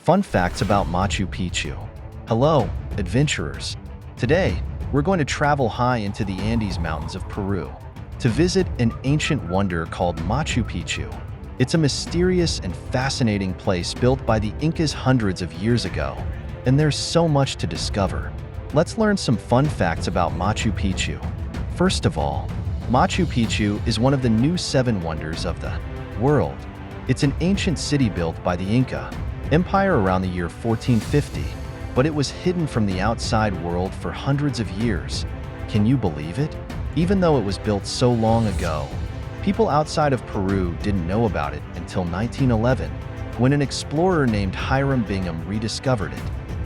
Fun facts about Machu Picchu. Hello, adventurers. Today, we're going to travel high into the Andes Mountains of Peru to visit an ancient wonder called Machu Picchu. It's a mysterious and fascinating place built by the Incas hundreds of years ago, and there's so much to discover. Let's learn some fun facts about Machu Picchu. First of all, Machu Picchu is one of the new 7 wonders of the world. It's an ancient city built by the Inca Empire around the year 1450, but it was hidden from the outside world for hundreds of years. Can you believe it? Even though it was built so long ago, people outside of Peru didn't know about it until 1911, when an explorer named Hiram Bingham rediscovered it.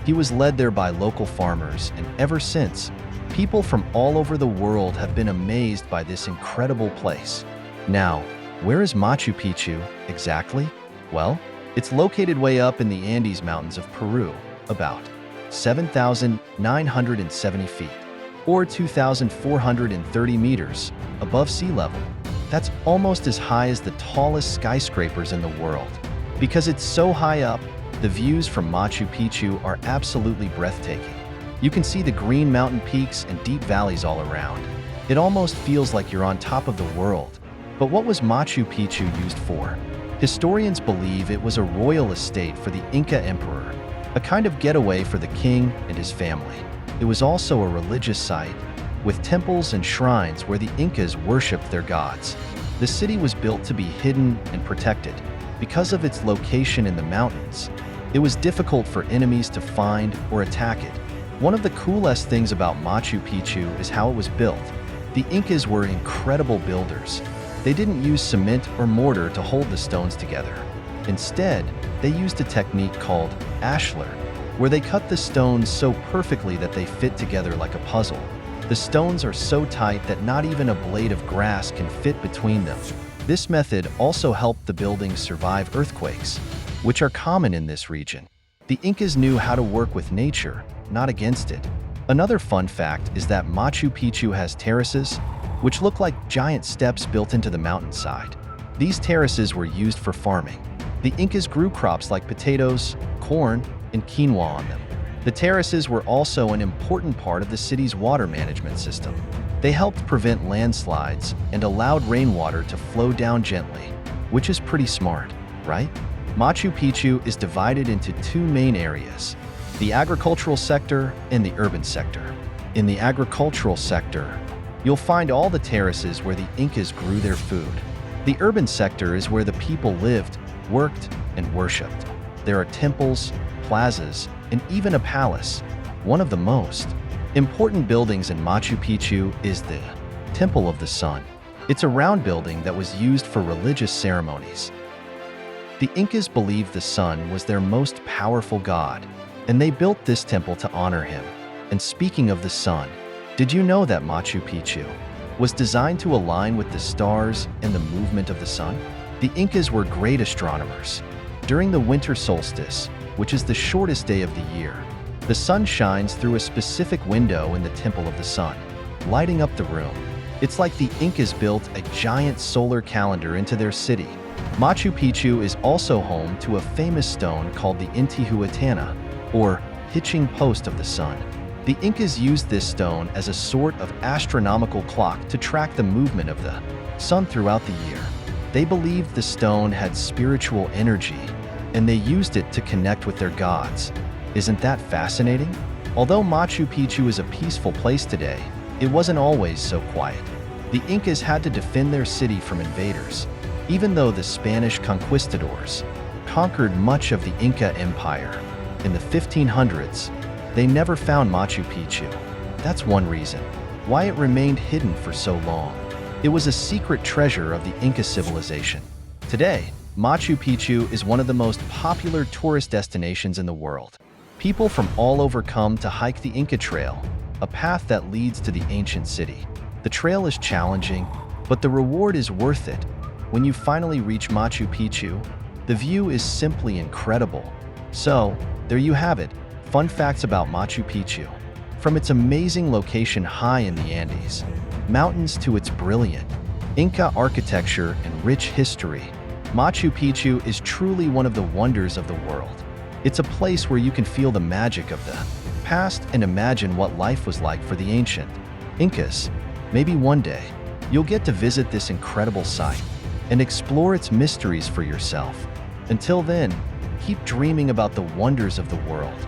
He was led there by local farmers, and ever since, people from all over the world have been amazed by this incredible place. Now, where is Machu Picchu exactly? Well, it's located way up in the Andes Mountains of Peru, about 7,970 feet, or 2,430 meters, above sea level. That's almost as high as the tallest skyscrapers in the world. Because it's so high up, the views from Machu Picchu are absolutely breathtaking. You can see the green mountain peaks and deep valleys all around. It almost feels like you're on top of the world. But what was Machu Picchu used for? Historians believe it was a royal estate for the Inca emperor, a kind of getaway for the king and his family. It was also a religious site, with temples and shrines where the Incas worshipped their gods. The city was built to be hidden and protected. Because of its location in the mountains, it was difficult for enemies to find or attack it. One of the coolest things about Machu Picchu is how it was built. The Incas were incredible builders. They didn't use cement or mortar to hold the stones together. Instead, they used a technique called ashlar, where they cut the stones so perfectly that they fit together like a puzzle. The stones are so tight that not even a blade of grass can fit between them. This method also helped the buildings survive earthquakes, which are common in this region. The Incas knew how to work with nature, not against it. Another fun fact is that Machu Picchu has terraces, which look like giant steps built into the mountainside. These terraces were used for farming. The Incas grew crops like potatoes, corn, and quinoa on them. The terraces were also an important part of the city's water management system. They helped prevent landslides and allowed rainwater to flow down gently, which is pretty smart, right? Machu Picchu is divided into 2 main areas: the agricultural sector and the urban sector. In the agricultural sector, you'll find all the terraces where the Incas grew their food. The urban sector is where the people lived, worked, and worshipped. There are temples, plazas, and even a palace. One of the most important buildings in Machu Picchu is the Temple of the Sun. It's a round building that was used for religious ceremonies. The Incas believed the sun was their most powerful god, and they built this temple to honor him. And speaking of the sun, did you know that Machu Picchu was designed to align with the stars and the movement of the sun? The Incas were great astronomers. During the winter solstice, which is the shortest day of the year, the sun shines through a specific window in the Temple of the Sun, lighting up the room. It's like the Incas built a giant solar calendar into their city. Machu Picchu is also home to a famous stone called the Intihuatana, or hitching post of the sun. The Incas used this stone as a sort of astronomical clock to track the movement of the sun throughout the year. They believed the stone had spiritual energy, and they used it to connect with their gods. Isn't that fascinating? Although Machu Picchu is a peaceful place today, it wasn't always so quiet. The Incas had to defend their city from invaders. Even though the Spanish conquistadors conquered much of the Inca Empire in the 1500s, they never found Machu Picchu. That's one reason why it remained hidden for so long. It was a secret treasure of the Inca civilization. Today, Machu Picchu is one of the most popular tourist destinations in the world. People from all over come to hike the Inca Trail, a path that leads to the ancient city. The trail is challenging, but the reward is worth it. When you finally reach Machu Picchu, the view is simply incredible. So, there you have it. Fun facts about Machu Picchu. From its amazing location high in the Andes Mountains to its brilliant Inca architecture and rich history, Machu Picchu is truly one of the wonders of the world. It's a place where you can feel the magic of the past and imagine what life was like for the ancient Incas. Maybe one day, you'll get to visit this incredible site and explore its mysteries for yourself. Until then, keep dreaming about the wonders of the world.